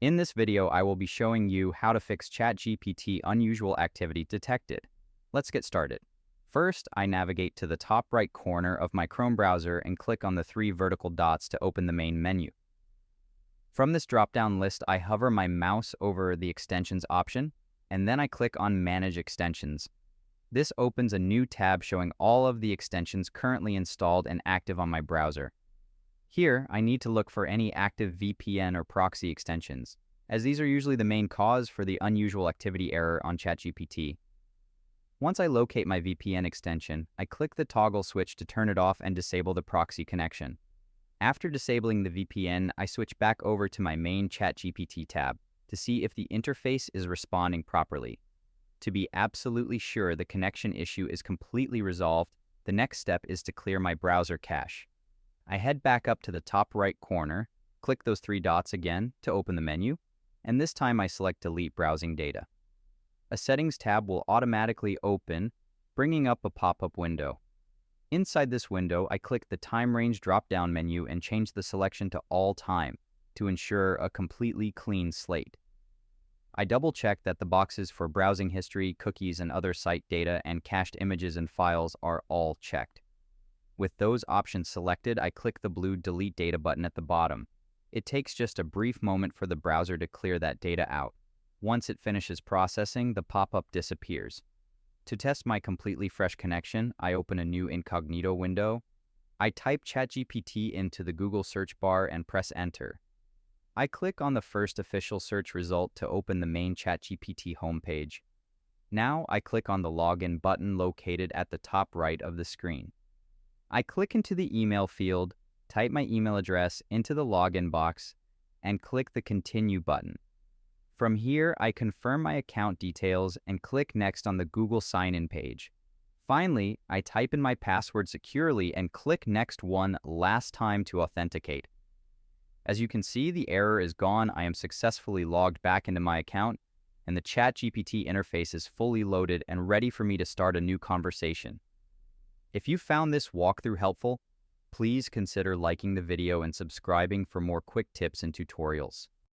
In this video, I will be showing you how to fix ChatGPT unusual activity detected. Let's get started. First, I navigate to the top right corner of my Chrome browser and click on the three vertical dots to open the main menu. From this drop-down list, I hover my mouse over the Extensions option, and then I click on Manage Extensions. This opens a new tab showing all of the extensions currently installed and active on my browser. Here, I need to look for any active VPN or proxy extensions, as these are usually the main cause for the unusual activity error on ChatGPT. Once I locate my VPN extension, I click the toggle switch to turn it off and disable the proxy connection. After disabling the VPN, I switch back over to my main ChatGPT tab to see if the interface is responding properly. To be absolutely sure the connection issue is completely resolved, the next step is to clear my browser cache. I head back up to the top right corner, click those three dots again to open the menu, and this time I select Delete Browsing Data. A Settings tab will automatically open, bringing up a pop-up window. Inside this window, I click the Time Range drop-down menu and change the selection to All Time to ensure a completely clean slate. I double-check that the boxes for browsing history, cookies, and other site data and cached images and files are all checked. With those options selected, I click the blue Delete Data button at the bottom. It takes just a brief moment for the browser to clear that data out. Once it finishes processing, the pop-up disappears. To test my completely fresh connection, I open a new incognito window. I type ChatGPT into the Google search bar and press Enter. I click on the first official search result to open the main ChatGPT homepage. Now I click on the Login button located at the top right of the screen. I click into the email field, type my email address into the login box, and click the Continue button. From here, I confirm my account details and click Next on the Google sign-in page. Finally, I type in my password securely and click Next one last time to authenticate. As you can see, the error is gone. I am successfully logged back into my account, and the ChatGPT interface is fully loaded and ready for me to start a new conversation. If you found this walkthrough helpful, please consider liking the video and subscribing for more quick tips and tutorials.